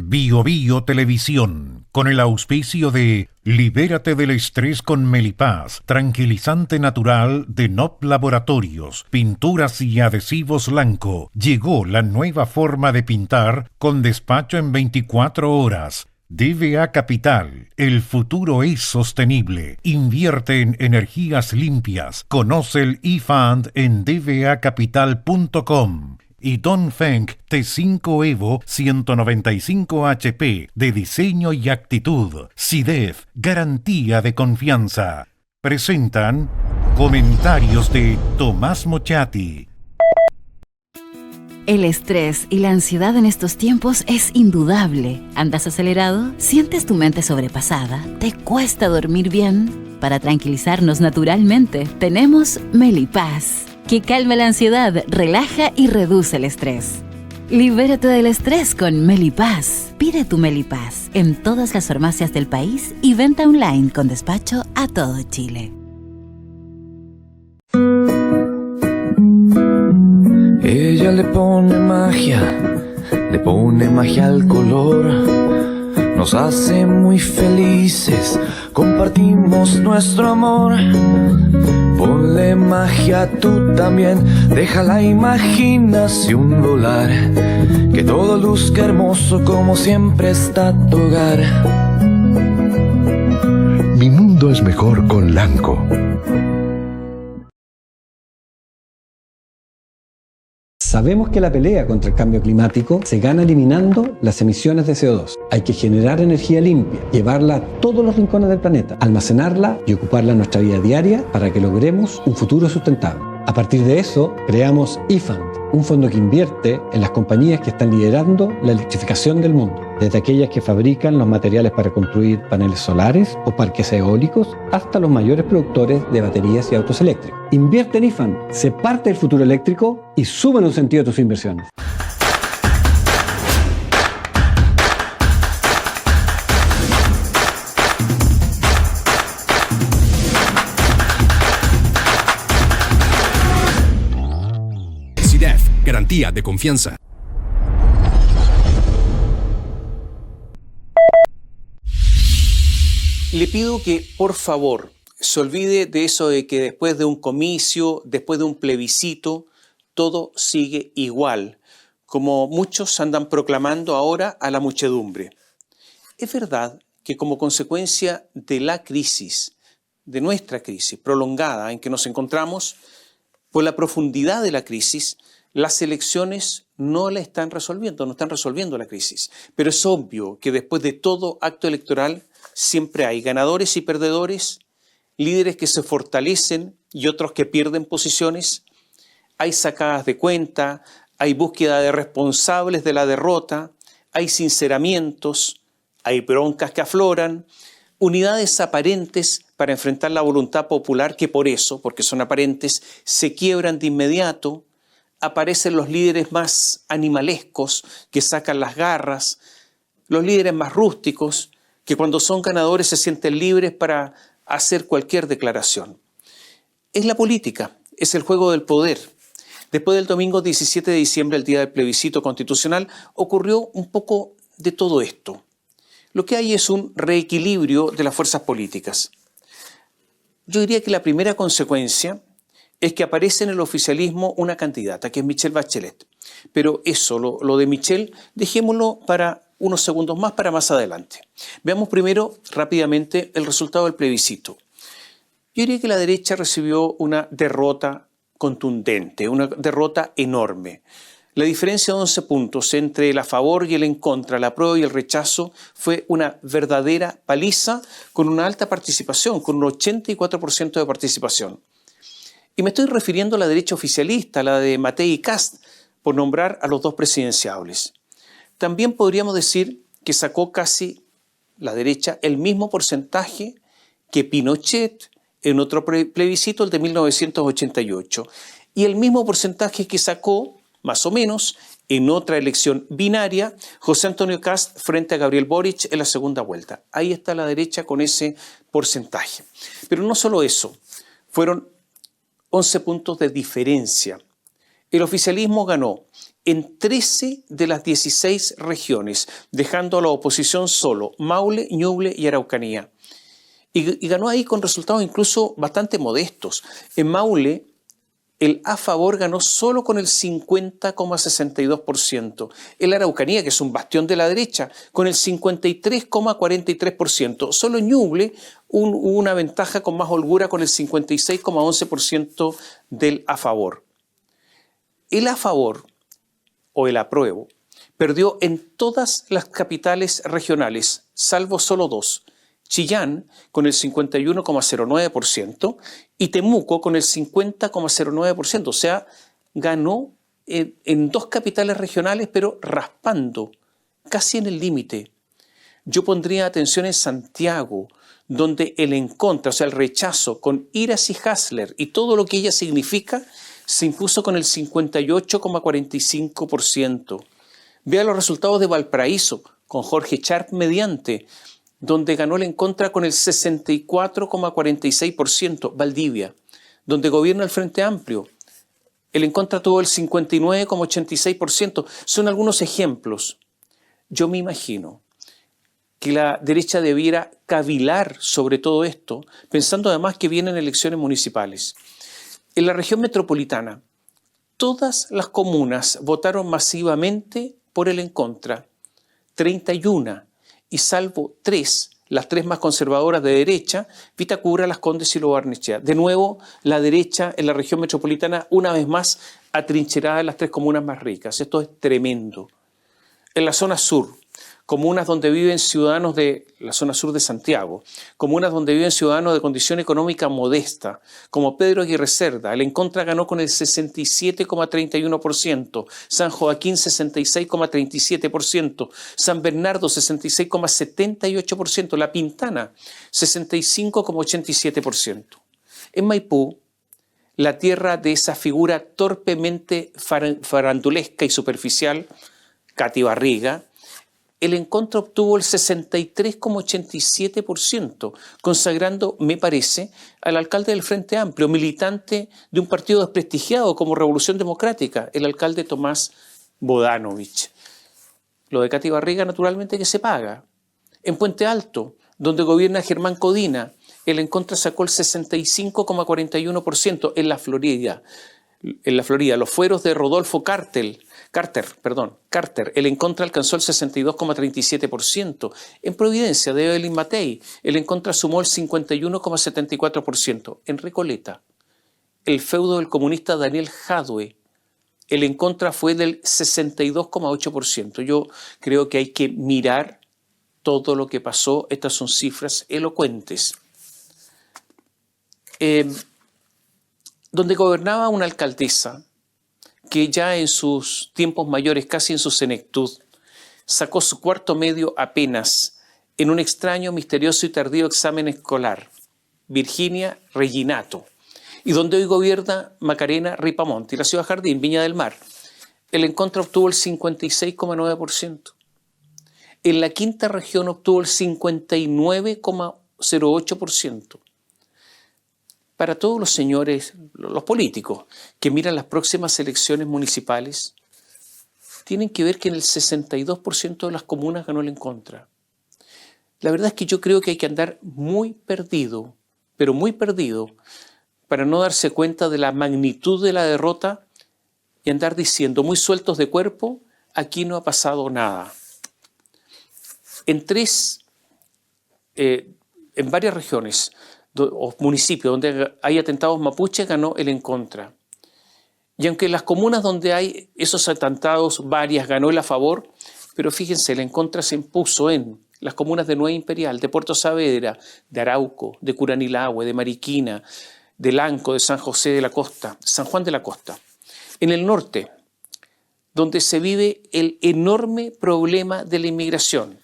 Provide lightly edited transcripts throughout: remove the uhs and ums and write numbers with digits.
Bio Bio Televisión, con el auspicio de Libérate del estrés con Melipaz, tranquilizante natural de NOP Laboratorios, pinturas y adhesivos Lanco. Llegó la nueva forma de pintar con despacho en 24 horas. DVA Capital, el futuro es sostenible. Invierte en energías limpias. Conoce el eFund en dvacapital.com. Y Dongfeng T5 Evo 195 HP de diseño y actitud. SIDEF, garantía de confianza. Presentan comentarios de Tomás Mochati. El estrés y la ansiedad en estos tiempos es indudable. ¿Andas acelerado? ¿Sientes tu mente sobrepasada? ¿Te cuesta dormir bien? Para tranquilizarnos naturalmente, tenemos Melipaz, que calma la ansiedad, relaja y reduce el estrés. Libérate del estrés con Melipaz. Pide tu Melipaz en todas las farmacias del país y venta online con despacho a todo Chile. Ella le pone magia al color. Nos hace muy felices, compartimos nuestro amor. Ponle magia tú también, deja la imaginación volar. Que todo luzca hermoso como siempre está tu hogar. Mi mundo es mejor con Lanco. Sabemos que la pelea contra el cambio climático se gana eliminando las emisiones de CO2. Hay que generar energía limpia, llevarla a todos los rincones del planeta, almacenarla y ocuparla en nuestra vida diaria para que logremos un futuro sustentable. A partir de eso, creamos eFund, un fondo que invierte en las compañías que están liderando la electrificación del mundo, desde aquellas que fabrican los materiales para construir paneles solares o parques eólicos, hasta los mayores productores de baterías y autos eléctricos. Invierte en eFund, sé parte del futuro eléctrico y suma en un sentido tus inversiones. SIDEF, garantía de confianza. Le pido que, por favor, se olvide de eso de que después de un comicio, después de un plebiscito, todo sigue igual, como muchos andan proclamando ahora a la muchedumbre. Es verdad que como consecuencia de la crisis, de nuestra crisis prolongada en que nos encontramos, por la profundidad de la crisis, las elecciones no la están resolviendo, no están resolviendo la crisis. Pero es obvio que después de todo acto electoral siempre hay ganadores y perdedores, líderes que se fortalecen y otros que pierden posiciones. Hay sacadas de cuenta, hay búsqueda de responsables de la derrota, hay sinceramientos, hay broncas que afloran, unidades aparentes para enfrentar la voluntad popular que por eso, porque son aparentes, se quiebran de inmediato. Aparecen los líderes más animalescos que sacan las garras, los líderes más rústicos que cuando son ganadores se sienten libres para hacer cualquier declaración. Es la política, es el juego del poder. Después del domingo 17 de diciembre, el día del plebiscito constitucional, ocurrió un poco de todo esto. Lo que hay es un reequilibrio de las fuerzas políticas. Yo diría que la primera consecuencia es que aparece en el oficialismo una candidata, que es Michelle Bachelet. Pero eso, lo de Michelle, dejémoslo para unos segundos más, para más adelante. Veamos primero rápidamente el resultado del plebiscito. Yo diría que la derecha recibió una derrota contundente, una derrota enorme. La diferencia de 11 puntos entre el a favor y el en contra, el apruebo y el rechazo, fue una verdadera paliza con una alta participación, con un 84% de participación. Y me estoy refiriendo a la derecha oficialista, la de Matei y Kast, por nombrar a los dos presidenciables. También podríamos decir que sacó casi la derecha el mismo porcentaje que Pinochet en otro plebiscito, el de 1988, y el mismo porcentaje que sacó, más o menos, en otra elección binaria, José Antonio Kast frente a Gabriel Boric en la segunda vuelta. Ahí está la derecha con ese porcentaje. Pero no solo eso, fueron 11 puntos de diferencia. El oficialismo ganó en 13 de las 16 regiones, dejando a la oposición solo Maule, Ñuble y Araucanía. Y ganó ahí con resultados incluso bastante modestos. En Maule, el a favor ganó solo con el 50,62%. En Araucanía, que es un bastión de la derecha, con el 53,43%. Solo en Ñuble hubo una ventaja con más holgura con el 56,11% del a favor. El a favor, o el apruebo, perdió en todas las capitales regionales, salvo solo dos. Chillán con el 51,09% y Temuco con el 50,09%. O sea, ganó en dos capitales regionales, pero raspando, casi en el límite. Yo pondría atención en Santiago, donde el en contra, o sea, el rechazo con Iras y Hasler y todo lo que ella significa, se impuso con el 58,45%. Vea los resultados de Valparaíso, con Jorge Sharp mediante, donde ganó el en contra con el 64,46%, Valdivia, donde gobierna el Frente Amplio. El en contra tuvo el 59,86%. Son algunos ejemplos. Yo me imagino que la derecha debiera cavilar sobre todo esto, pensando además que vienen elecciones municipales. En la región metropolitana, todas las comunas votaron masivamente por el en contra, 31, y salvo 3, las 3 más conservadoras de derecha, Vitacura, Las Condes y Lo Barnechea. De nuevo, la derecha en la región metropolitana, una vez más, atrincherada en las 3 comunas más ricas. Esto es tremendo. En la zona sur, comunas donde viven ciudadanos de la zona sur de Santiago, comunas donde viven ciudadanos de condición económica modesta, como Pedro Aguirre Cerda, el en contra ganó con el 67,31%, San Joaquín 66,37%, San Bernardo 66,78%, La Pintana 65,87%. En Maipú, la tierra de esa figura torpemente farandulesca y superficial, Katy Barriga, el en contra obtuvo el 63,87%, consagrando, me parece, al alcalde del Frente Amplio, militante de un partido desprestigiado como Revolución Democrática, el alcalde Tomás Bodanovich. Lo de Katy Barriga, naturalmente, que se paga. En Puente Alto, donde gobierna Germán Codina, el en contra sacó el 65,41%. En la Florida, los fueros de Rodolfo Carter, el en contra alcanzó el 62,37%. En Providencia, de Evelyn Matei, el en contra sumó el 51,74%. En Recoleta, el feudo del comunista Daniel Jadwe, el en contra fue del 62,8%. Yo creo que hay que mirar todo lo que pasó. Estas son cifras elocuentes. Donde gobernaba una alcaldesa que ya en sus tiempos mayores, casi en su senectud, sacó su cuarto medio apenas en un extraño, misterioso y tardío examen escolar, Virginia Reginato, y donde hoy gobierna Macarena Ripamonti, la ciudad jardín, Viña del Mar. El en contra obtuvo el 56,9%. En la quinta región obtuvo el 59,08%. Para todos los señores, los políticos, que miran las próximas elecciones municipales, tienen que ver que en el 62% de las comunas ganó el en contra. La verdad es que yo creo que hay que andar muy perdido, pero muy perdido, para no darse cuenta de la magnitud de la derrota y andar diciendo, muy sueltos de cuerpo, aquí no ha pasado nada. En varias regiones o municipios donde hay atentados mapuches, ganó el en contra. Y aunque en las comunas donde hay esos atentados, varias ganó el a favor, pero fíjense, el en contra se impuso en las comunas de Nueva Imperial, de Puerto Saavedra, de Arauco, de Curanilahue, de Mariquina, de Lanco, de San José de la Costa, San Juan de la Costa. En el norte, donde se vive el enorme problema de la inmigración.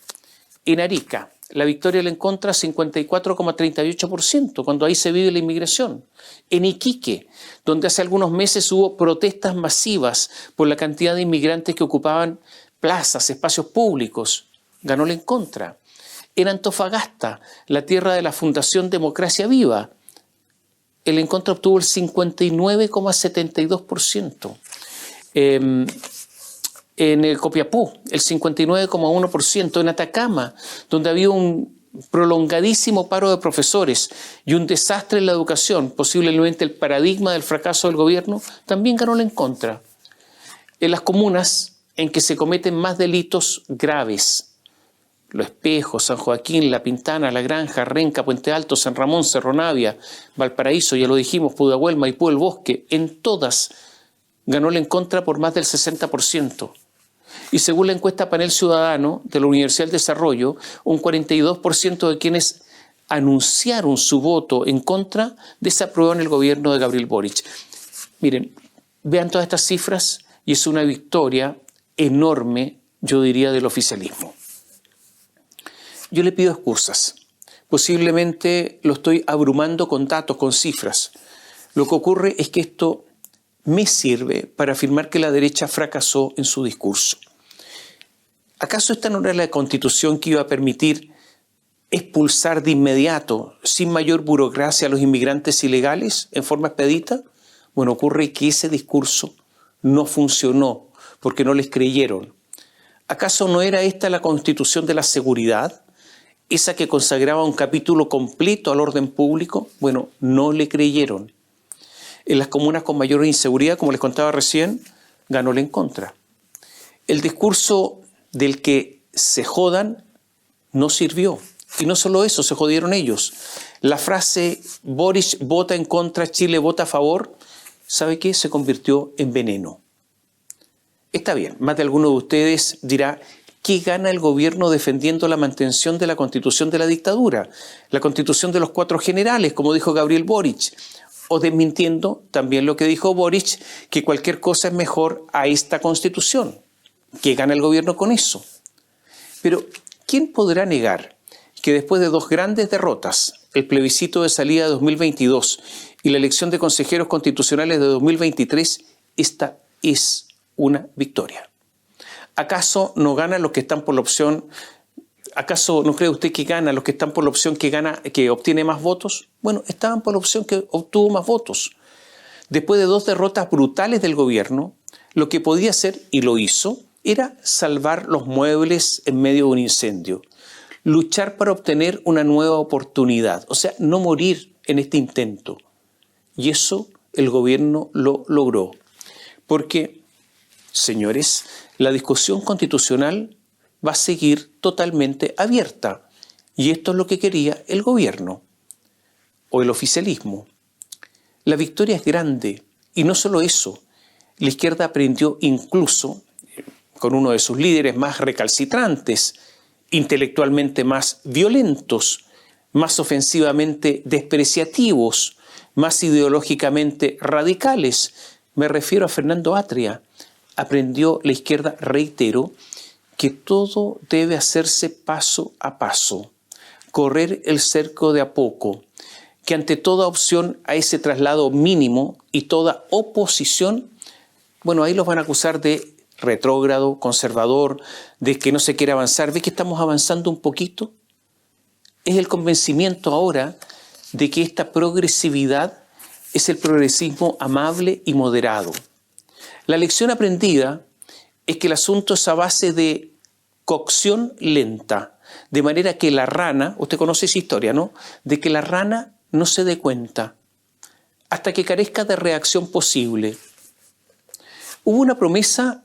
En Arica, la victoria del en contra 54,38%, cuando ahí se vive la inmigración. En Iquique, donde hace algunos meses hubo protestas masivas por la cantidad de inmigrantes que ocupaban plazas, espacios públicos, ganó el en contra. En Antofagasta, la tierra de la Fundación Democracia Viva, el en contra obtuvo el 59,72%. en el Copiapó, el 59,1%, en Atacama, donde había un prolongadísimo paro de profesores y un desastre en la educación, posiblemente el paradigma del fracaso del gobierno, también ganó la en contra. En las comunas en que se cometen más delitos graves, Los Espejos, San Joaquín, La Pintana, La Granja, Renca, Puente Alto, San Ramón, Cerro Navia, Valparaíso, ya lo dijimos, Pudahuel, Maipú, El Bosque, en todas ganó la en contra por más del 60%. Y según la encuesta Panel Ciudadano de la Universidad del Desarrollo, un 42% de quienes anunciaron su voto en contra desaprueban el gobierno de Gabriel Boric. Miren, vean todas estas cifras y es una victoria enorme, yo diría, del oficialismo. Yo le pido excusas. Posiblemente lo estoy abrumando con datos, con cifras. Lo que ocurre es que esto me sirve para afirmar que la derecha fracasó en su discurso. ¿Acaso esta no era la Constitución que iba a permitir expulsar de inmediato, sin mayor burocracia, a los inmigrantes ilegales en forma expedita? Bueno, ocurre que ese discurso no funcionó porque no les creyeron. ¿Acaso no era esta la Constitución de la seguridad? Esa que consagraba un capítulo completo al orden público. Bueno, no le creyeron. En las comunas con mayor inseguridad, como les contaba recién, ganó la en contra. El discurso del que se jodan no sirvió. Y no solo eso, se jodieron ellos. La frase Boric vota en contra, Chile vota a favor, ¿sabe qué? Se convirtió en veneno. Está bien, más de alguno de ustedes dirá, ¿qué gana el gobierno defendiendo la mantención de la Constitución de la dictadura? La Constitución de los 4 generales, como dijo Gabriel Boric. O desmintiendo también lo que dijo Boric, que cualquier cosa es mejor a esta Constitución. ¿Qué gana el gobierno con eso? Pero, ¿quién podrá negar que después de 2 grandes derrotas, el plebiscito de salida de 2022 y la elección de consejeros constitucionales de 2023, esta es una victoria? ¿Acaso no ganan los que están por la opción? ¿Acaso no cree usted que ganan los que están por la opción que obtiene más votos? Bueno, estaban por la opción que obtuvo más votos. Después de 2 derrotas brutales del gobierno, lo que podía hacer, y lo hizo, era salvar los muebles en medio de un incendio. Luchar para obtener una nueva oportunidad. O sea, no morir en este intento. Y eso el gobierno lo logró. Porque, señores, la discusión constitucional va a seguir totalmente abierta. Y esto es lo que quería el gobierno o el oficialismo. La victoria es grande y no solo eso. La izquierda aprendió incluso con uno de sus líderes más recalcitrantes, intelectualmente más violentos, más ofensivamente despreciativos, más ideológicamente radicales. Me refiero a Fernando Atria. Aprendió la izquierda, reitero, que todo debe hacerse paso a paso, correr el cerco de a poco, que ante toda opción a ese traslado mínimo y toda oposición, bueno, ahí los van a acusar de retrógrado, conservador, de que no se quiere avanzar. ¿Ve que estamos avanzando un poquito? Es el convencimiento ahora de que esta progresividad es el progresismo amable y moderado. La lección aprendida es que el asunto es a base de cocción lenta, de manera que la rana, usted conoce esa historia, ¿no? De que la rana no se dé cuenta hasta que carezca de reacción posible. Hubo una promesa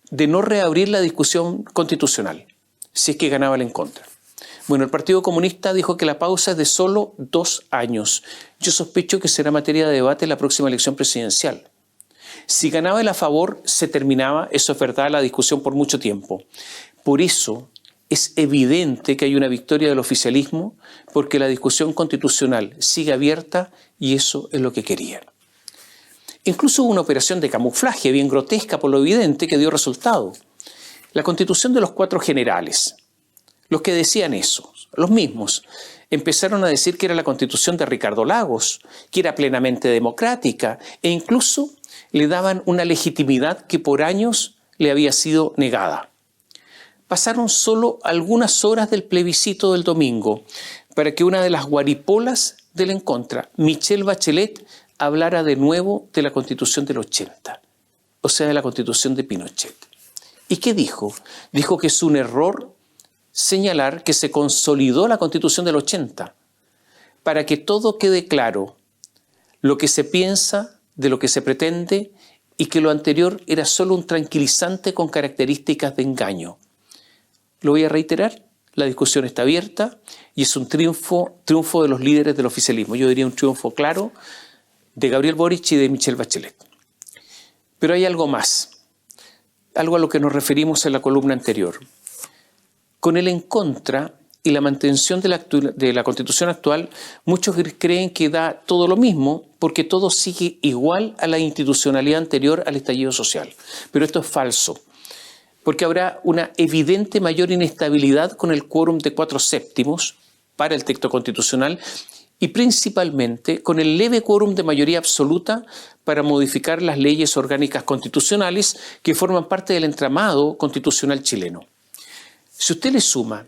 de no reabrir la discusión constitucional, si es que ganaba el en contra. Bueno, el Partido Comunista dijo que la pausa es de solo 2 años. Yo sospecho que será materia de debate en la próxima elección presidencial. Si ganaba el a favor, se terminaba, eso es verdad, la discusión por mucho tiempo. Por eso es evidente que hay una victoria del oficialismo, porque la discusión constitucional sigue abierta y eso es lo que querían. Incluso hubo una operación de camuflaje bien grotesca por lo evidente que dio resultado. La Constitución de los 4 generales, los que decían eso, los mismos, empezaron a decir que era la Constitución de Ricardo Lagos, que era plenamente democrática e incluso le daban una legitimidad que por años le había sido negada. Pasaron solo algunas horas del plebiscito del domingo para que una de las guaripolas del en contra, Michelle Bachelet, hablara de nuevo de la Constitución del 80, o sea, de la Constitución de Pinochet. ¿Y qué dijo? Dijo que es un error señalar que se consolidó la Constitución del 80, para que todo quede claro, lo que se piensa, de lo que se pretende, y que lo anterior era solo un tranquilizante con características de engaño. Lo voy a reiterar, la discusión está abierta y es un triunfo de los líderes del oficialismo. Yo diría un triunfo claro de Gabriel Boric y de Michelle Bachelet. Pero hay algo más, algo a lo que nos referimos en la columna anterior. Con el en contra y la mantención de la Constitución actual, muchos creen que da todo lo mismo porque todo sigue igual a la institucionalidad anterior al estallido social. Pero esto es falso, porque habrá una evidente mayor inestabilidad con el quórum de 4/7 para el texto constitucional y principalmente con el leve quórum de mayoría absoluta para modificar las leyes orgánicas constitucionales que forman parte del entramado constitucional chileno. Si usted le suma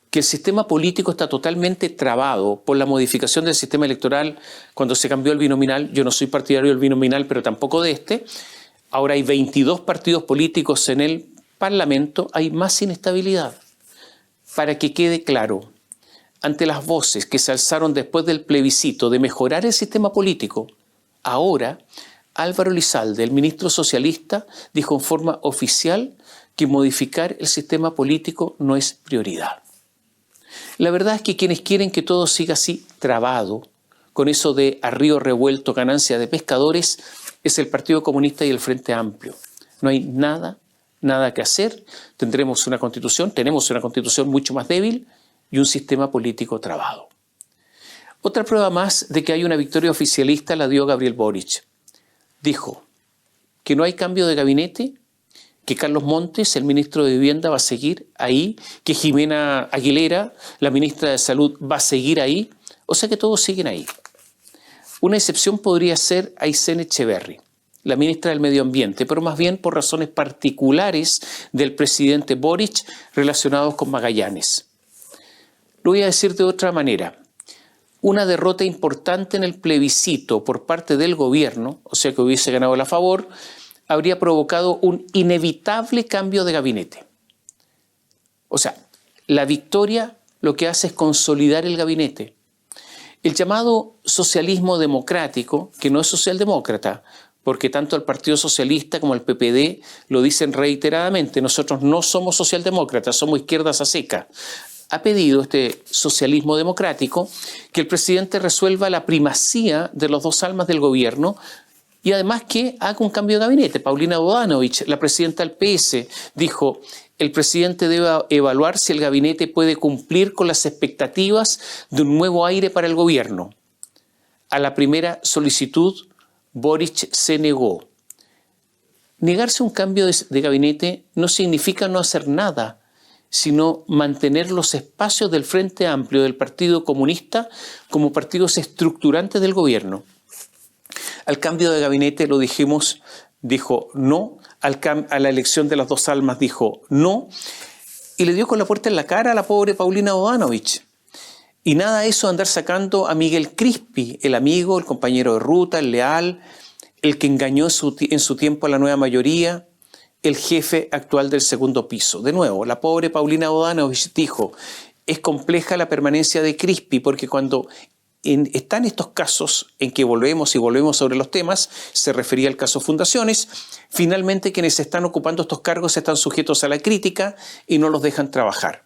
que el sistema político está totalmente trabado por la modificación del sistema electoral cuando se cambió el binominal, yo no soy partidario del binominal, pero tampoco de este, ahora hay 22 partidos políticos en el Parlamento, hay más inestabilidad. Para que quede claro, ante las voces que se alzaron después del plebiscito de mejorar el sistema político, ahora Álvaro Elizalde, el ministro socialista, dijo en forma oficial que modificar el sistema político no es prioridad. La verdad es que quienes quieren que todo siga así trabado, con eso de a río revuelto ganancia de pescadores, es el Partido Comunista y el Frente Amplio. No hay nada que hacer. Tenemos una constitución mucho más débil y un sistema político trabado. Otra prueba más de que hay una victoria oficialista la dio Gabriel Boric. Dijo que no hay cambio de gabinete, que Carlos Montes, el ministro de Vivienda, va a seguir ahí, que Jimena Aguilera, la ministra de Salud, va a seguir ahí, o sea que todos siguen ahí. Una excepción podría ser Aysén Echeverry, la ministra del Medio Ambiente, pero más bien por razones particulares del presidente Boric relacionados con Magallanes. Lo voy a decir de otra manera. Una derrota importante en el plebiscito por parte del gobierno, o sea que hubiese ganado a favor, habría provocado un inevitable cambio de gabinete. O sea, la victoria lo que hace es consolidar el gabinete. El llamado socialismo democrático, que no es socialdemócrata, porque tanto el Partido Socialista como el PPD lo dicen reiteradamente, nosotros no somos socialdemócratas, somos izquierdas a seca. Ha pedido este socialismo democrático que el presidente resuelva la primacía de los dos almas del gobierno y además que haga un cambio de gabinete. Paulina Bodanovich, la presidenta del PS, dijo: el presidente debe evaluar si el gabinete puede cumplir con las expectativas de un nuevo aire para el gobierno. A la primera solicitud, Boric se negó. Negarse un cambio de gabinete no significa no hacer nada, sino mantener los espacios del Frente Amplio del Partido Comunista como partidos estructurantes del gobierno. Al cambio de gabinete, lo dijimos, dijo no. A la elección de las dos almas dijo no. Y le dio con la puerta en la cara a la pobre Paulina Bodanovich. Y nada de eso andar sacando a Miguel Crispi, el amigo, el compañero de ruta, el leal, el que engañó en su tiempo a la nueva mayoría, el jefe actual del segundo piso. De nuevo, la pobre Paulina Bodanovich dijo: es compleja la permanencia de Crispi porque cuando están estos casos en que volvemos sobre los temas, se refería al caso Fundaciones, finalmente quienes están ocupando estos cargos están sujetos a la crítica y no los dejan trabajar.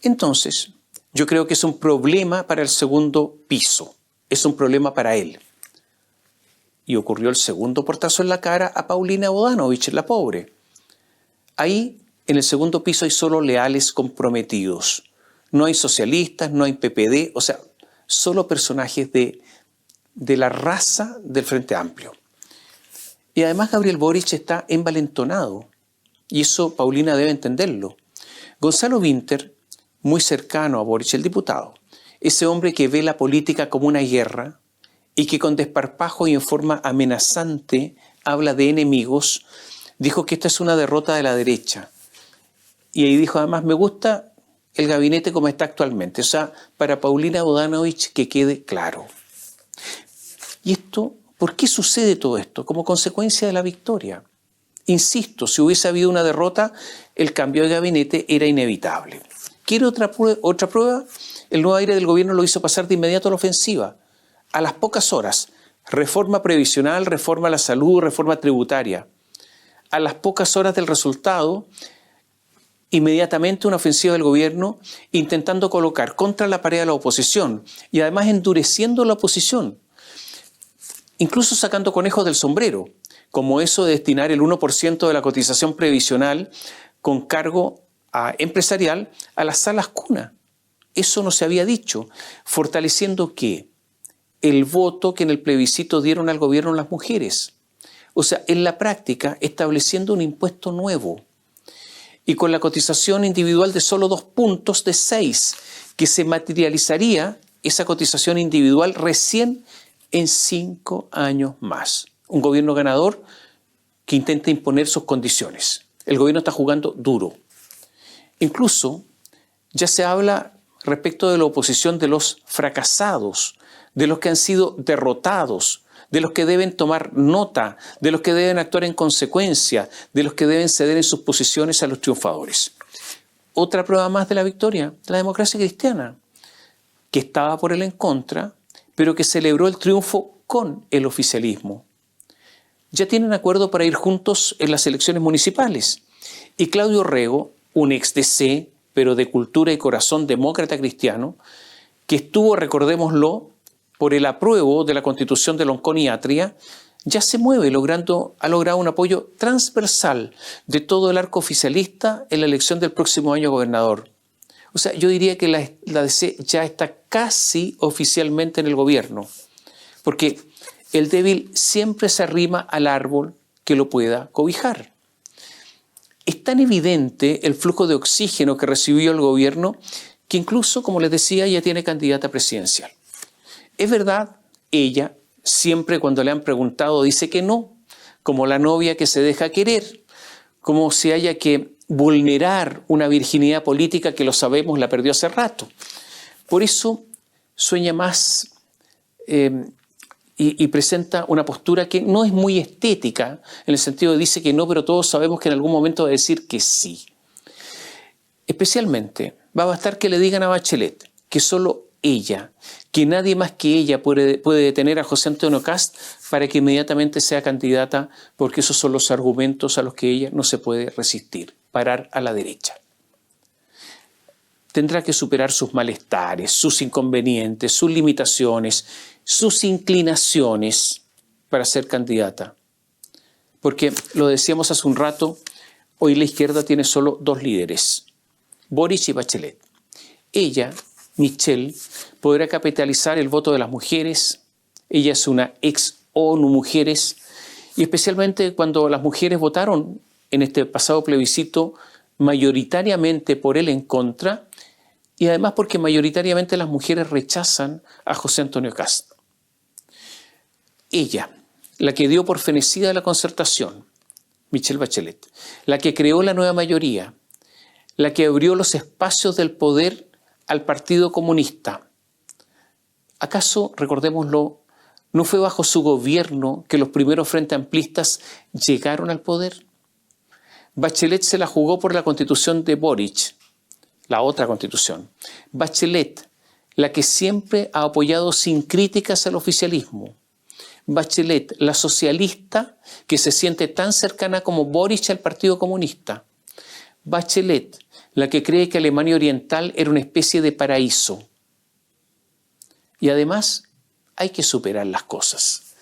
Entonces, yo creo que es un problema para el segundo piso, es un problema para él. Y ocurrió el segundo portazo en la cara a Paulina Bodanovich, la pobre. Ahí, en el segundo piso, hay solo leales comprometidos. No hay socialistas, no hay PPD, o sea, solo personajes de la raza del Frente Amplio. Y además Gabriel Boric está envalentonado, y eso Paulina debe entenderlo. Gonzalo Winter, muy cercano a Boric, el diputado, ese hombre que ve la política como una guerra y que con desparpajo y en forma amenazante habla de enemigos, dijo que esta es una derrota de la derecha. Y ahí dijo además: me gusta el gabinete como está actualmente. O sea, para Paulina Bodanovich que quede claro. ¿Y esto? ¿Por qué sucede todo esto? Como consecuencia de la victoria. Insisto, si hubiese habido una derrota, el cambio de gabinete era inevitable. ¿Quiere otra prueba? El nuevo aire del gobierno lo hizo pasar de inmediato a la ofensiva. A las pocas horas, reforma previsional, reforma a la salud, reforma tributaria. A las pocas horas del resultado, inmediatamente una ofensiva del gobierno intentando colocar contra la pared a la oposición y además endureciendo la oposición, incluso sacando conejos del sombrero, como eso de destinar el 1% de la cotización previsional con cargo empresarial a las salas cuna. Eso no se había dicho, fortaleciendo ¿qué? El voto que en el plebiscito dieron al gobierno las mujeres. O sea, en la práctica, estableciendo un impuesto nuevo. Y con la cotización individual de solo 2 puntos de 6, que se materializaría esa cotización individual recién en 5 años más. Un gobierno ganador que intenta imponer sus condiciones. El gobierno está jugando duro. Incluso ya se habla respecto de la oposición de los fracasados, de los que han sido derrotados, de los que deben tomar nota, de los que deben actuar en consecuencia, de los que deben ceder en sus posiciones a los triunfadores. Otra prueba más de la victoria, la democracia cristiana, que estaba por el en contra, pero que celebró el triunfo con el oficialismo. Ya tienen acuerdo para ir juntos en las elecciones municipales. Y Claudio Rego, un ex DC, pero de cultura y corazón demócrata cristiano, que estuvo, recordémoslo, por el apruebo de la Constitución de Loncón y Atria, ya se mueve, ha logrado un apoyo transversal de todo el arco oficialista en la elección del próximo año gobernador. O sea, yo diría que la DC ya está casi oficialmente en el gobierno, porque el débil siempre se arrima al árbol que lo pueda cobijar. Es tan evidente el flujo de oxígeno que recibió el gobierno que incluso, como les decía, ya tiene candidata presidencial. Es verdad, ella siempre cuando le han preguntado dice que no, como la novia que se deja querer, como si haya que vulnerar una virginidad política que lo sabemos la perdió hace rato. Por eso sueña más y presenta una postura que no es muy estética, en el sentido de dice que no, pero todos sabemos que en algún momento va a decir que sí. Especialmente va a bastar que le digan a Bachelet que solo ella, que nadie más que ella puede detener a José Antonio Kast para que inmediatamente sea candidata, porque esos son los argumentos a los que ella no se puede resistir, parar a la derecha. Tendrá que superar sus malestares, sus inconvenientes, sus limitaciones, sus inclinaciones para ser candidata. Porque, lo decíamos hace un rato, hoy la izquierda tiene solo 2 líderes, Boric y Bachelet. Ella, Michelle, podrá capitalizar el voto de las mujeres. Ella es una ex-ONU Mujeres, y especialmente cuando las mujeres votaron en este pasado plebiscito mayoritariamente por el en contra, y además porque mayoritariamente las mujeres rechazan a José Antonio Kast. Ella, la que dio por fenecida la concertación, Michelle Bachelet, la que creó la nueva mayoría, la que abrió los espacios del poder al Partido Comunista. ¿Acaso, recordémoslo, no fue bajo su gobierno que los primeros frente amplistas llegaron al poder? Bachelet se la jugó por la constitución de Boric, la otra constitución. Bachelet, la que siempre ha apoyado sin críticas al oficialismo. Bachelet, la socialista que se siente tan cercana como Boric al Partido Comunista. Bachelet, la que cree que Alemania Oriental era una especie de paraíso. Y además hay que superar las cosas.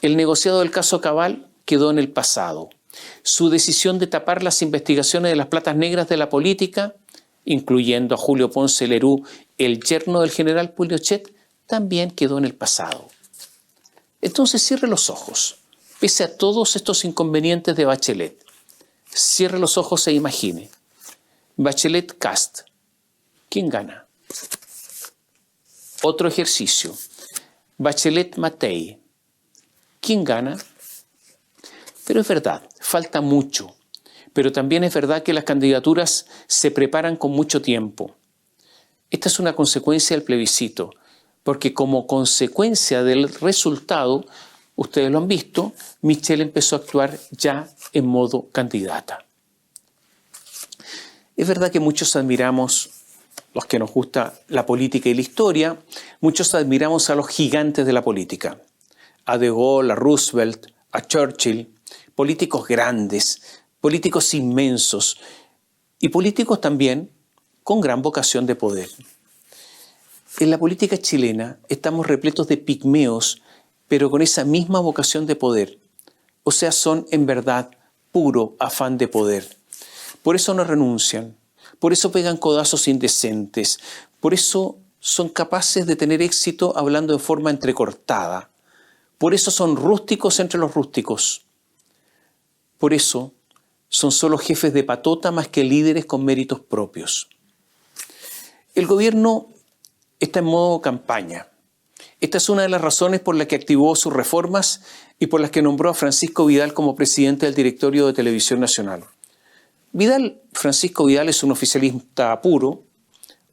El negociado del caso Cabal quedó en el pasado. Su decisión de tapar las investigaciones de las platas negras de la política, incluyendo a Julio Ponce Lerú, el yerno del general Pinochet, también quedó en el pasado. Entonces cierre los ojos, pese a todos estos inconvenientes de Bachelet. Cierre los ojos e imagine. Bachelet Kast. ¿Quién gana? Otro ejercicio. Bachelet Matei. ¿Quién gana? Pero es verdad, falta mucho. Pero también es verdad que las candidaturas se preparan con mucho tiempo. Esta es una consecuencia del plebiscito, porque como consecuencia del resultado, ustedes lo han visto, Michelle empezó a actuar ya en modo candidata. Es verdad que muchos admiramos, los que nos gusta la política y la historia, muchos admiramos a los gigantes de la política. A De Gaulle, a Roosevelt, a Churchill, políticos grandes, políticos inmensos y políticos también con gran vocación de poder. En la política chilena estamos repletos de pigmeos, pero con esa misma vocación de poder. O sea, son en verdad puro afán de poder. Por eso no renuncian, por eso pegan codazos indecentes, por eso son capaces de tener éxito hablando de forma entrecortada. Por eso son rústicos entre los rústicos. Por eso son solo jefes de patota más que líderes con méritos propios. El gobierno está en modo campaña. Esta es una de las razones por las que activó sus reformas y por las que nombró a Francisco Vidal como presidente del directorio de Televisión Nacional. Francisco Vidal es un oficialista puro,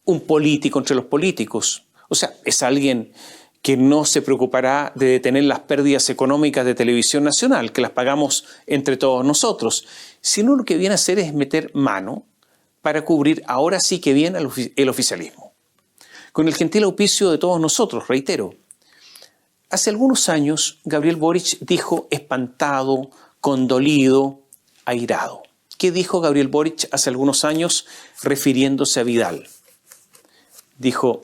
un político entre los políticos. O sea, es alguien que no se preocupará de detener las pérdidas económicas de Televisión Nacional, que las pagamos entre todos nosotros, sino lo que viene a hacer es meter mano para cubrir ahora sí que bien el oficialismo. Con el gentil auspicio de todos nosotros, reitero. Hace algunos años, Gabriel Boric dijo espantado, condolido, airado. ¿Qué dijo Gabriel Boric hace algunos años refiriéndose a Vidal? Dijo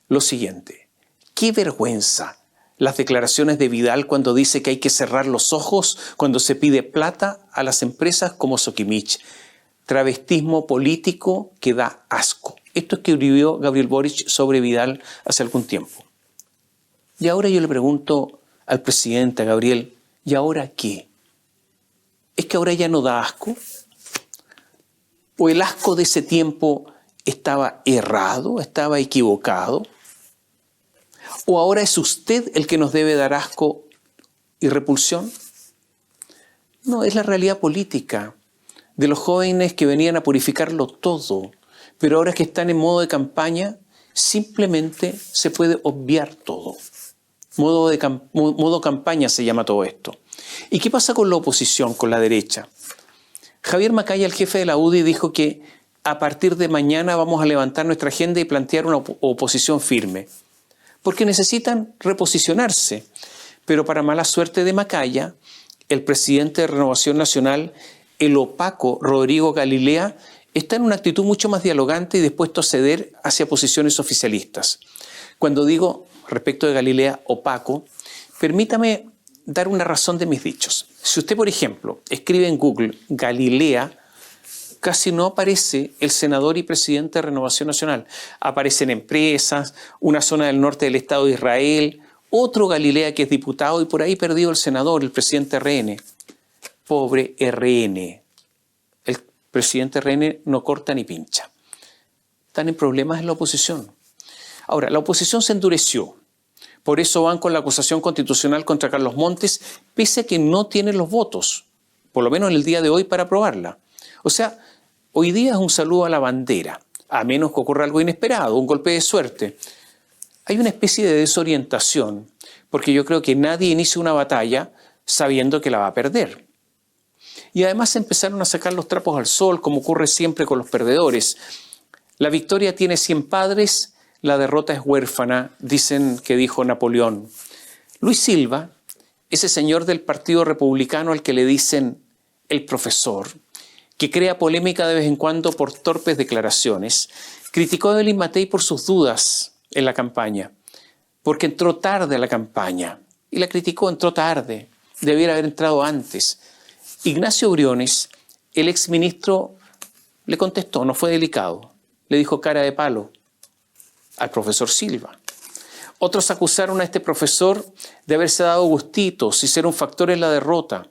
lo siguiente: ¡qué vergüenza las declaraciones de Vidal cuando dice que hay que cerrar los ojos cuando se pide plata a las empresas como Sokimich! Travestismo político que da asco. Esto es que escribió Gabriel Boric sobre Vidal hace algún tiempo. Y ahora yo le pregunto al presidente, a Gabriel, ¿y ahora qué? ¿Es que ahora ya no da asco? ¿O el asco de ese tiempo estaba errado, estaba equivocado? ¿O ahora es usted el que nos debe dar asco y repulsión? No, es la realidad política de los jóvenes que venían a purificarlo todo, pero ahora que están en modo de campaña, simplemente se puede obviar todo. Modo campaña se llama todo esto. ¿Y qué pasa con la oposición, con la derecha? Javier Macaya, el jefe de la UDI, dijo que a partir de mañana vamos a levantar nuestra agenda y plantear una oposición firme, porque necesitan reposicionarse. Pero para mala suerte de Macaya, el presidente de Renovación Nacional, el opaco Rodrigo Galilea, está en una actitud mucho más dialogante y dispuesto a ceder hacia posiciones oficialistas. Cuando digo respecto de Galilea opaco, permítame dar una razón de mis dichos. Si usted, por ejemplo, escribe en Google Galilea, casi no aparece el senador y presidente de Renovación Nacional. Aparecen empresas, una zona del norte del Estado de Israel, otro Galilea que es diputado y por ahí perdido el senador, el presidente RN. Pobre RN. El presidente RN no corta ni pincha. Están en problemas en la oposición. Ahora, la oposición se endureció. Por eso van con la acusación constitucional contra Carlos Montes, pese a que no tienen los votos, por lo menos en el día de hoy, para aprobarla. O sea, hoy día es un saludo a la bandera, a menos que ocurra algo inesperado, un golpe de suerte. Hay una especie de desorientación, porque yo creo que nadie inicia una batalla sabiendo que la va a perder. Y además empezaron a sacar los trapos al sol, como ocurre siempre con los perdedores. La victoria tiene 100 padres, la derrota es huérfana, dicen que dijo Napoleón. Luis Silva, ese señor del Partido Republicano al que le dicen el profesor, que crea polémica de vez en cuando por torpes declaraciones, criticó a Evelyn Matei por sus dudas en la campaña, porque entró tarde a la campaña. Y la criticó, entró tarde, debiera haber entrado antes. Ignacio Briones, el exministro, le contestó, no fue delicado, le dijo cara de palo al profesor Silva. Otros acusaron a este profesor de haberse dado gustitos y ser un factor en la derrota.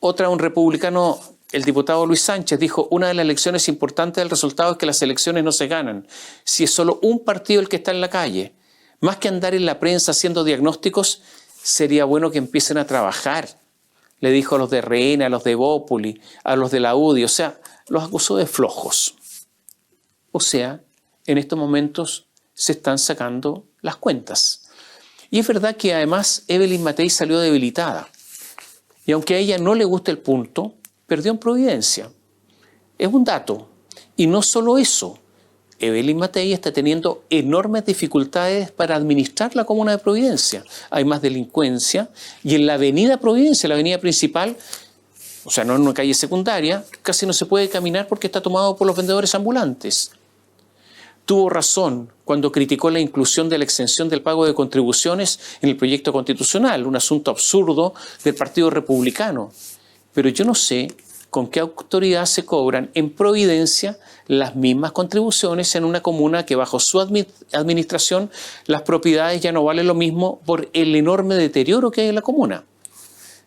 Un republicano, el diputado Luis Sánchez, dijo: una de las lecciones importantes del resultado es que las elecciones no se ganan si es solo un partido el que está en la calle. Más que andar en la prensa haciendo diagnósticos, sería bueno que empiecen a trabajar. Le dijo a los de RN, a los de Bópoli, a los de la UDI, o sea, los acusó de flojos. O sea, en estos momentos se están sacando las cuentas. Y es verdad que además Evelyn Matei salió debilitada. Y aunque a ella no le guste el punto, perdió en Providencia. Es un dato. Y no solo eso. Evelyn Matei está teniendo enormes dificultades para administrar la comuna de Providencia. Hay más delincuencia. Y en la avenida Providencia, la avenida principal, o sea, no en una calle secundaria, casi no se puede caminar porque está tomado por los vendedores ambulantes. Tuvo razón cuando criticó la inclusión de la exención del pago de contribuciones en el proyecto constitucional, un asunto absurdo del Partido Republicano. Pero yo no sé con qué autoridad se cobran en Providencia las mismas contribuciones en una comuna que bajo su administración las propiedades ya no valen lo mismo por el enorme deterioro que hay en la comuna.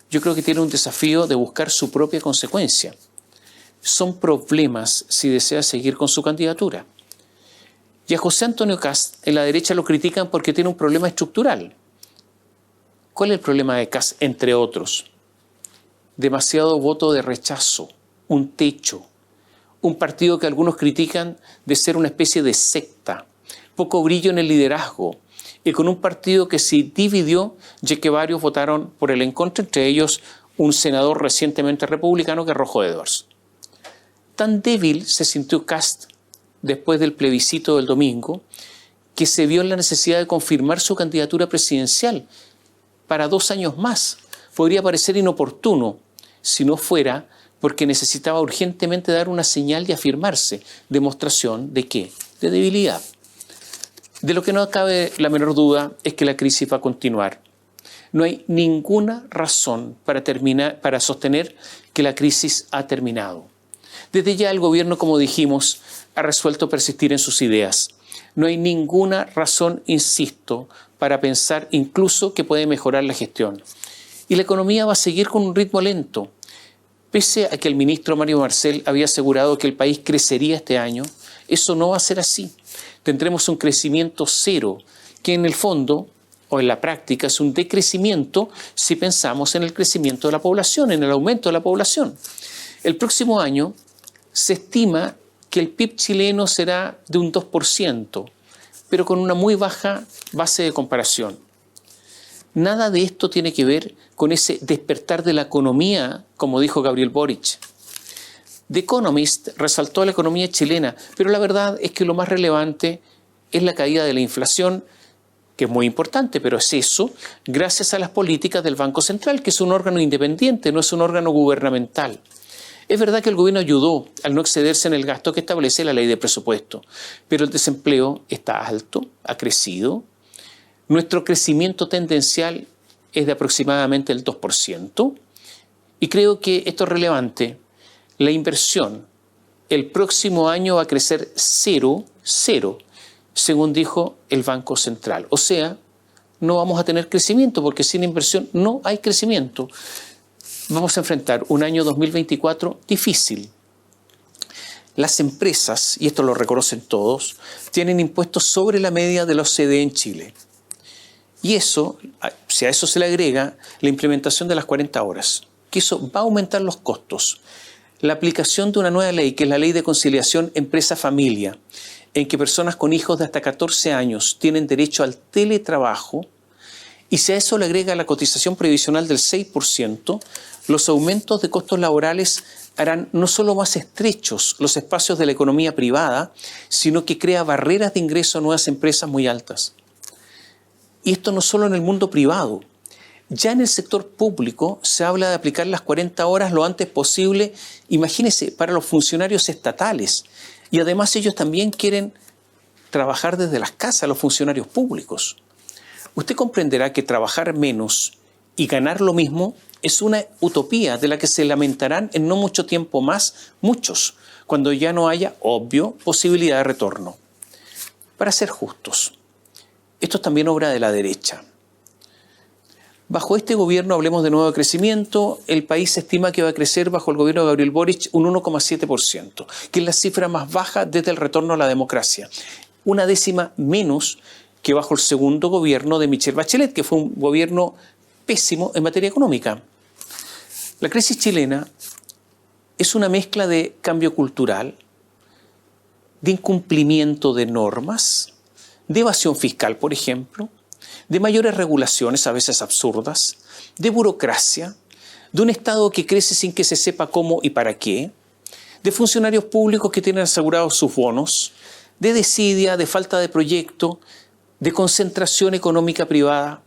Yo creo que tiene un desafío de buscar su propia consecuencia. Son problemas si desea seguir con su candidatura. Y a José Antonio Kast en la derecha lo critican porque tiene un problema estructural. ¿Cuál es el problema de Kast, entre otros? Demasiado voto de rechazo, un techo, un partido que algunos critican de ser una especie de secta, poco brillo en el liderazgo, y con un partido que se dividió, ya que varios votaron por el en contra, entre ellos un senador recientemente republicano que es Rojo Edwards. Tan débil se sintió Kast después del plebiscito del domingo, que se vio en la necesidad de confirmar su candidatura presidencial para 2 años más. Podría parecer inoportuno si no fuera porque necesitaba urgentemente dar una señal y afirmarse. ¿Demostración de qué? De debilidad. De lo que no cabe la menor duda es que la crisis va a continuar. No hay ninguna razón para sostener que la crisis ha terminado. Desde ya el gobierno, como dijimos, ha resuelto persistir en sus ideas. No hay ninguna razón, insisto, para pensar incluso que puede mejorar la gestión. Y la economía va a seguir con un ritmo lento. Pese a que el ministro Mario Marcel había asegurado que el país crecería este año, eso no va a ser así. Tendremos un crecimiento cero, que en el fondo, o en la práctica, es un decrecimiento si pensamos en el crecimiento de la población, en el aumento de la población. El próximo año se estima que el PIB chileno será de un 2%, pero con una muy baja base de comparación. Nada de esto tiene que ver con ese despertar de la economía, como dijo Gabriel Boric. The Economist resaltó la economía chilena, pero la verdad es que lo más relevante es la caída de la inflación, que es muy importante, pero es eso, gracias a las políticas del Banco Central, que es un órgano independiente, no es un órgano gubernamental. Es verdad que el gobierno ayudó al no excederse en el gasto que establece la ley de presupuesto, pero el desempleo está alto, ha crecido. Nuestro crecimiento tendencial es de aproximadamente el 2%, y creo que esto es relevante. La inversión el próximo año va a crecer 0, según dijo el Banco Central. O sea, no vamos a tener crecimiento, porque sin inversión no hay crecimiento. Vamos a enfrentar un año 2024 difícil. Las empresas, y esto lo reconocen todos, tienen impuestos sobre la media de la OCDE en Chile. Y eso, si a eso se le agrega la implementación de las 40 horas, que eso va a aumentar los costos. La aplicación de una nueva ley, que es la Ley de Conciliación Empresa-Familia, en que personas con hijos de hasta 14 años tienen derecho al teletrabajo, y si a eso le agrega la cotización previsional del 6%, los aumentos de costos laborales harán no solo más estrechos los espacios de la economía privada, sino que crea barreras de ingreso a nuevas empresas muy altas. Y esto no solo en el mundo privado. Ya en el sector público se habla de aplicar las 40 horas lo antes posible, imagínense, para los funcionarios estatales. Y además ellos también quieren trabajar desde las casas, los funcionarios públicos. Usted comprenderá que trabajar menos y ganar lo mismo es una utopía de la que se lamentarán en no mucho tiempo más muchos, cuando ya no haya, obvio, posibilidad de retorno. Para ser justos, esto es también obra de la derecha. Bajo este gobierno, hablemos de nuevo de crecimiento, el país estima que va a crecer bajo el gobierno de Gabriel Boric un 1,7%, que es la cifra más baja desde el retorno a la democracia. Una décima menos que bajo el segundo gobierno de Michelle Bachelet, que fue un gobierno pésimo en materia económica. La crisis chilena es una mezcla de cambio cultural, de incumplimiento de normas, de evasión fiscal, por ejemplo, de mayores regulaciones, a veces absurdas, de burocracia, de un Estado que crece sin que se sepa cómo y para qué, de funcionarios públicos que tienen asegurados sus bonos, de desidia, de falta de proyecto, de concentración económica privada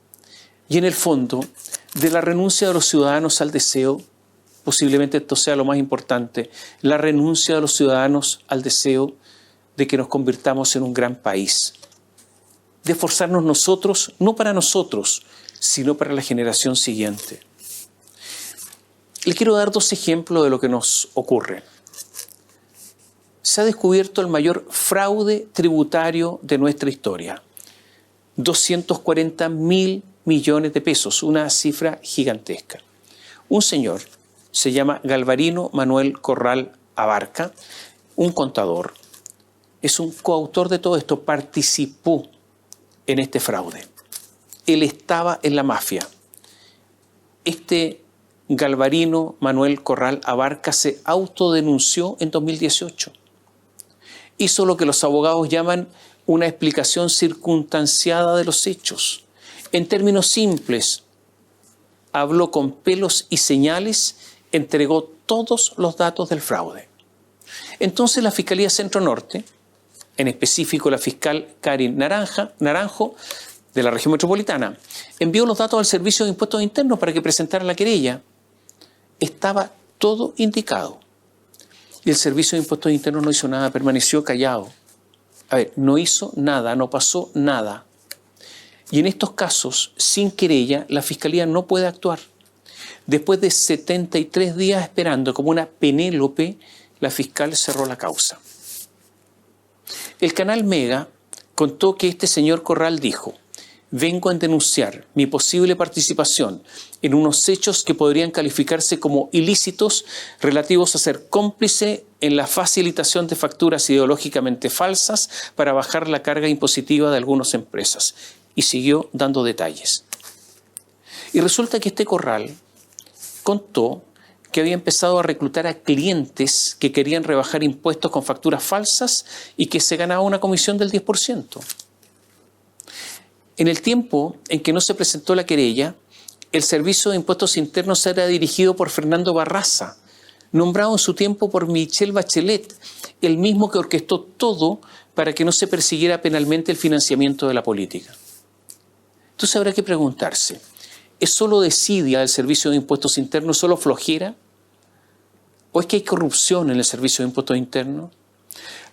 y, en el fondo, de la renuncia de los ciudadanos al deseo, posiblemente esto sea lo más importante, la renuncia de los ciudadanos al deseo de que nos convirtamos en un gran país, de esforzarnos nosotros, no para nosotros, sino para la generación siguiente. Le quiero dar 2 ejemplos de lo que nos ocurre. Se ha descubierto el mayor fraude tributario de nuestra historia. 240.000 millones de pesos, una cifra gigantesca. Un señor, se llama Galvarino Manuel Corral Abarca, un contador, es un coautor de todo esto, participó en este fraude. Él estaba en la mafia. Este Galvarino Manuel Corral Abarca se autodenunció en 2018. Hizo lo que los abogados llaman una explicación circunstanciada de los hechos. En términos simples, habló con pelos y señales, entregó todos los datos del fraude. Entonces la Fiscalía Centro Norte, en específico la fiscal Karin Naranjo, de la región metropolitana, envió los datos al Servicio de Impuestos Internos para que presentara la querella. Estaba todo indicado. Y el Servicio de Impuestos Internos no hizo nada, permaneció callado. No hizo nada, no pasó nada. Y en estos casos, sin querella, la Fiscalía no puede actuar. Después de 73 días esperando como una Penélope, la fiscal cerró la causa. El canal Mega contó que este señor Corral dijo: vengo a denunciar mi posible participación en unos hechos que podrían calificarse como ilícitos relativos a ser cómplice en la facilitación de facturas ideológicamente falsas para bajar la carga impositiva de algunas empresas. Y siguió dando detalles. Y resulta que este Corral contó que había empezado a reclutar a clientes que querían rebajar impuestos con facturas falsas y que se ganaba una comisión del 10%. En el tiempo en que no se presentó la querella, el Servicio de Impuestos Internos era dirigido por Fernando Barraza, nombrado en su tiempo por Michelle Bachelet, el mismo que orquestó todo para que no se persiguiera penalmente el financiamiento de la política. Entonces habrá que preguntarse, ¿es solo desidia del Servicio de Impuestos Internos, solo flojera? ¿O es que hay corrupción en el Servicio de Impuestos Internos?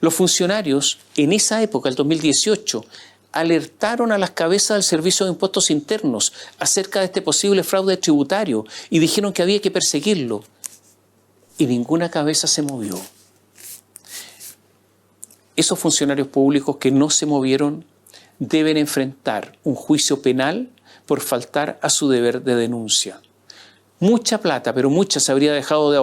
Los funcionarios, en esa época, el 2018, alertaron a las cabezas del Servicio de Impuestos Internos acerca de este posible fraude tributario y dijeron que había que perseguirlo. Y ninguna cabeza se movió. Esos funcionarios públicos que no se movieron deben enfrentar un juicio penal por faltar a su deber de denuncia. Mucha plata, pero mucha se habría dejado de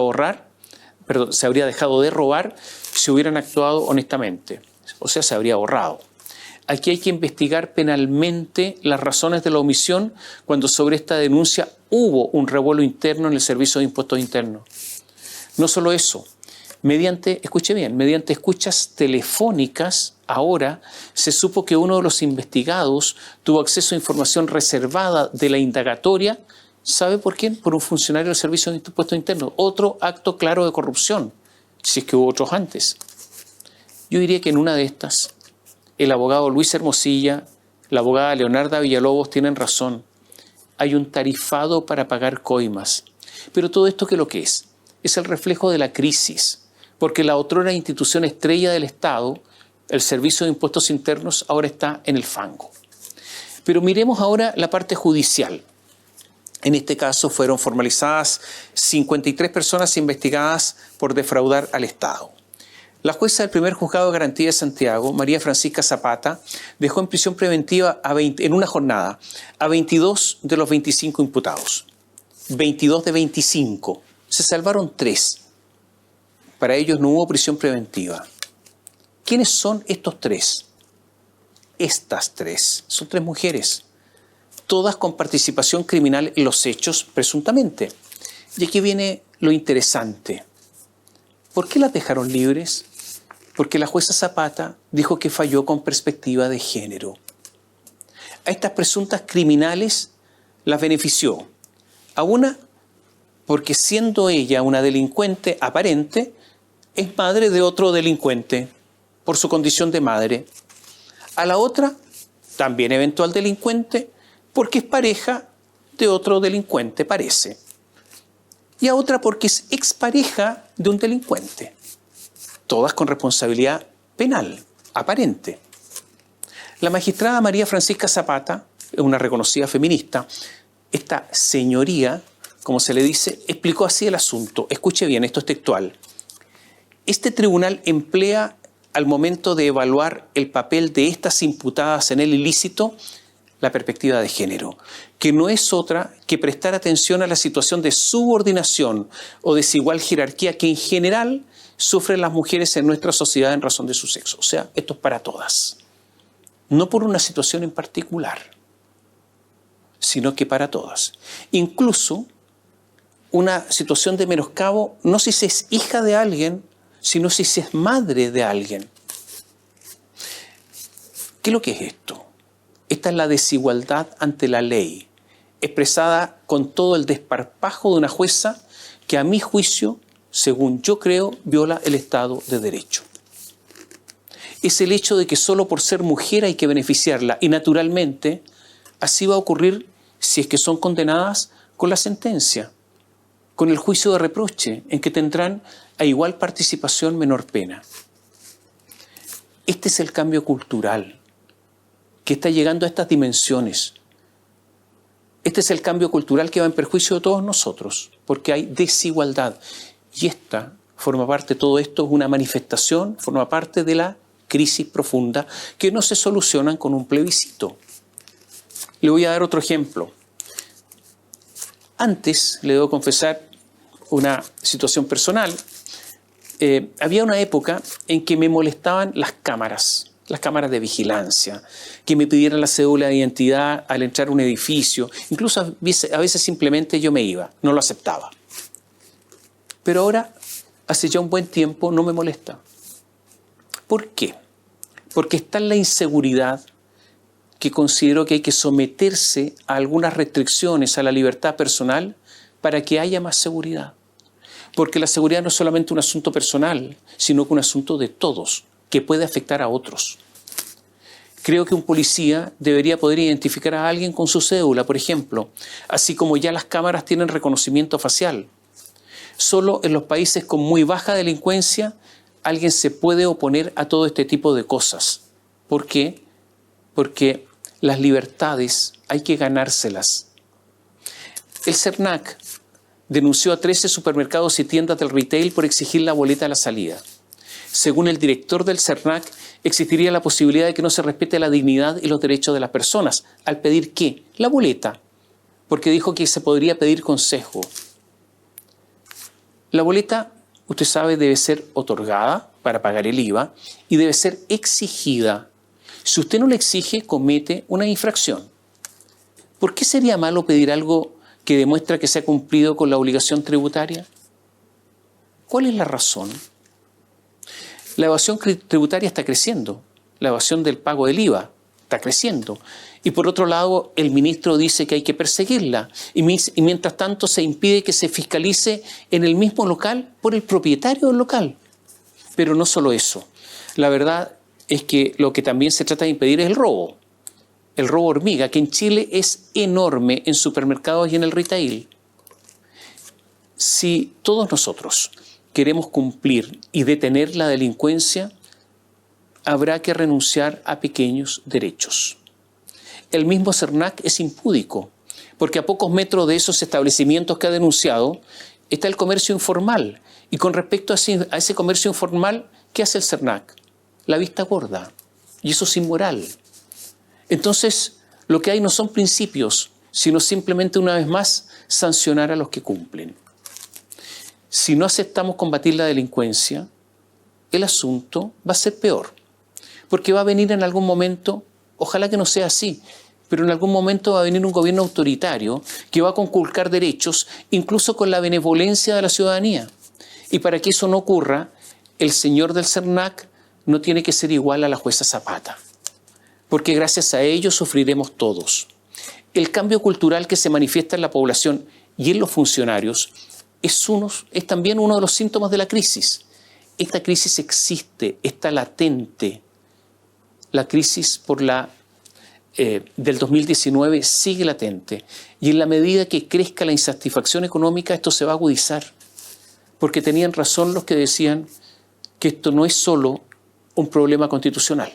robar si hubieran actuado honestamente. O sea, se habría ahorrado. Aquí hay que investigar penalmente las razones de la omisión cuando sobre esta denuncia hubo un revuelo interno en el Servicio de Impuestos Internos. No solo eso, mediante escuchas telefónicas, ahora se supo que uno de los investigados tuvo acceso a información reservada de la indagatoria. ¿Sabe por quién? Por un funcionario del Servicio de Impuestos Internos. Otro acto claro de corrupción, si es que hubo otros antes. Yo diría que en una de estas, el abogado Luis Hermosilla, la abogada Leonarda Villalobos tienen razón. Hay un tarifado para pagar coimas. Pero todo esto, ¿qué es lo que es? Es el reflejo de la crisis, porque la otrora institución estrella del Estado, el Servicio de Impuestos Internos, ahora está en el fango. Pero miremos ahora la parte judicial. En este caso fueron formalizadas 53 personas investigadas por defraudar al Estado. La jueza del primer juzgado de garantía de Santiago, María Francisca Zapata, dejó en prisión preventiva en una jornada a 22 de los 25 imputados. 22 de 25. Se salvaron 3. Para ellos no hubo prisión preventiva. ¿Quiénes son estos 3? Estas 3. Son 3 mujeres. Todas con participación criminal en los hechos, presuntamente. Y aquí viene lo interesante. ¿Por qué las dejaron libres? Porque la jueza Zapata dijo que falló con perspectiva de género. a estas presuntas criminales las benefició. A una, porque siendo ella una delincuente aparente, es madre de otro delincuente por su condición de madre. A la otra, también eventual delincuente, porque es pareja de otro delincuente, parece. Y a otra porque es expareja de un delincuente. Todas con responsabilidad penal, aparente. La magistrada María Francisca Zapata, una reconocida feminista, esta señoría, como se le dice, explicó así el asunto. Escuche bien, esto es textual. Este tribunal emplea al momento de evaluar el papel de estas imputadas en el ilícito la perspectiva de género, que no es otra que prestar atención a la situación de subordinación o desigual jerarquía que en general sufren las mujeres en nuestra sociedad en razón de su sexo. O sea, esto es para todas. No por una situación en particular, sino que para todas. Incluso una situación de menoscabo, no si se es hija de alguien, sino si se es madre de alguien. ¿Qué es lo que es esto? Esta es la desigualdad ante la ley, expresada con todo el desparpajo de una jueza que a mi juicio, según yo creo, viola el Estado de Derecho. Es el hecho de que solo por ser mujer hay que beneficiarla y naturalmente así va a ocurrir si es que son condenadas con la sentencia, con el juicio de reproche, en que tendrán a igual participación menor pena. Este es el cambio cultural que está llegando a estas dimensiones. Este es el cambio cultural que va en perjuicio de todos nosotros, porque hay desigualdad. Y esta forma parte, todo esto es una manifestación, forma parte de la crisis profunda que no se solucionan con un plebiscito. Le voy a dar otro ejemplo. Antes, le debo confesar una situación personal, había una época en que me molestaban las cámaras de vigilancia, que me pidieran la cédula de identidad al entrar a un edificio. Incluso a veces simplemente yo me iba, no lo aceptaba. Pero ahora, hace ya un buen tiempo, no me molesta. ¿Por qué? Porque está en la inseguridad que considero que hay que someterse a algunas restricciones a la libertad personal para que haya más seguridad. Porque la seguridad no es solamente un asunto personal, sino que un asunto de todos, que puede afectar a otros. Creo que un policía debería poder identificar a alguien con su cédula, por ejemplo, así como ya las cámaras tienen reconocimiento facial. Solo en los países con muy baja delincuencia alguien se puede oponer a todo este tipo de cosas. ¿Por qué? Porque las libertades hay que ganárselas. El CERNAC denunció a 13 supermercados y tiendas del retail por exigir la boleta a la salida. Según el director del CERNAC, existiría la posibilidad de que no se respete la dignidad y los derechos de las personas. ¿Al pedir qué? La boleta. Porque dijo que se podría pedir consejo. La boleta, usted sabe, debe ser otorgada para pagar el IVA y debe ser exigida. Si usted no la exige, comete una infracción. ¿Por qué sería malo pedir algo que demuestra que se ha cumplido con la obligación tributaria? ¿Cuál es la razón? La evasión tributaria está creciendo, la evasión del pago del IVA está creciendo. Y por otro lado, el ministro dice que hay que perseguirla y mientras tanto se impide que se fiscalice en el mismo local por el propietario del local. Pero no solo eso, la verdad es que lo que también se trata de impedir es el robo hormiga, que en Chile es enorme en supermercados y en el retail. Si todos nosotros queremos cumplir y detener la delincuencia, habrá que renunciar a pequeños derechos. El mismo CERNAC es impúdico, porque a pocos metros de esos establecimientos que ha denunciado está el comercio informal. Y con respecto a ese comercio informal, ¿qué hace el CERNAC? La vista gorda. Y eso es inmoral. Entonces, lo que hay no son principios, sino simplemente, una vez más, sancionar a los que cumplen. Si no aceptamos combatir la delincuencia, el asunto va a ser peor. Porque va a venir en algún momento, ojalá que no sea así, pero en algún momento va a venir un gobierno autoritario que va a conculcar derechos, incluso con la benevolencia de la ciudadanía. Y para que eso no ocurra, el señor del CERNAC no tiene que ser igual a la jueza Zapata. porque gracias a ello sufriremos todos. El cambio cultural que se manifiesta en la población y en los funcionarios es también uno de los síntomas de la crisis. Esta crisis existe, está latente. La crisis del 2019 sigue latente, y en la medida que crezca la insatisfacción económica esto se va a agudizar, porque tenían razón los que decían que esto no es solo un problema constitucional.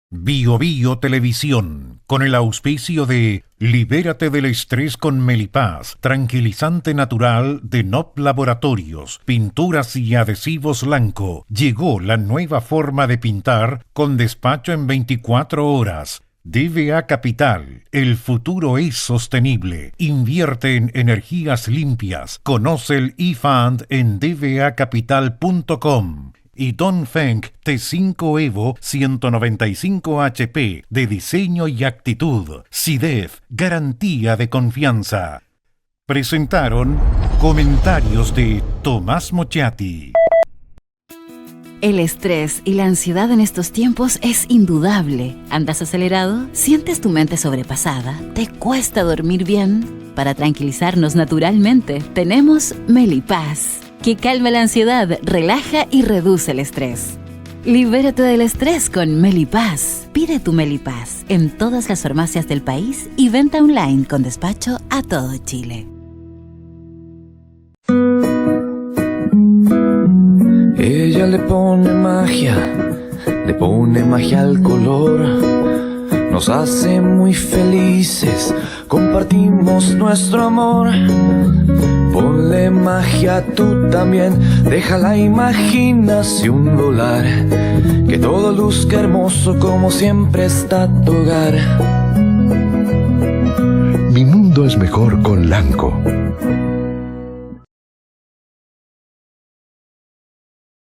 Bio Bio Televisión, con el auspicio de Libérate del estrés con Melipaz, tranquilizante natural de NOP Laboratorios, pinturas y adhesivos Lanco. Llegó la nueva forma de pintar con despacho en 24 horas. DVA Capital, el futuro es sostenible. Invierte en energías limpias. Conoce el eFund en dvacapital.com. Y Dongfeng T5 Evo 195 HP de diseño y actitud. SIDEF, garantía de confianza. Presentaron comentarios de Tomás Mochati. El estrés y la ansiedad en estos tiempos es indudable. ¿Andas acelerado? ¿Sientes tu mente sobrepasada? ¿Te cuesta dormir bien? Para tranquilizarnos naturalmente, tenemos Melipaz, que calma la ansiedad, relaja y reduce el estrés. Libérate del estrés con Melipaz. Pide tu Melipaz en todas las farmacias del país y venta online con despacho a todo Chile. Ella le pone magia al color, nos hace muy felices, compartimos nuestro amor. Ponle magia tú también, deja la imaginación volar, que todo luzca hermoso como siempre está tu hogar. Mi mundo es mejor con Lanco.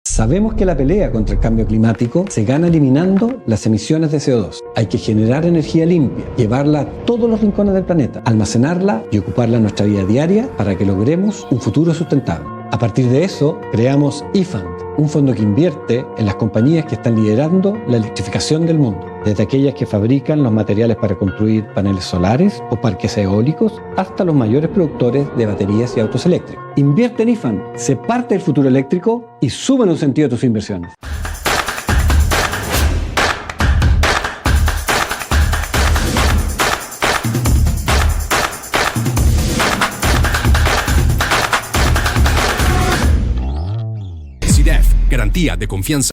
Sabemos que la pelea contra el cambio climático se gana eliminando las emisiones de CO2. Hay que generar energía limpia, llevarla a todos los rincones del planeta, almacenarla y ocuparla en nuestra vida diaria para que logremos un futuro sustentable. A partir de eso, creamos eFund, un fondo que invierte en las compañías que están liderando la electrificación del mundo, desde aquellas que fabrican los materiales para construir paneles solares o parques eólicos, hasta los mayores productores de baterías y autos eléctricos. Invierte en eFund, sé parte del futuro eléctrico y sube en un sentido tus inversiones. SIDEF, garantía de confianza.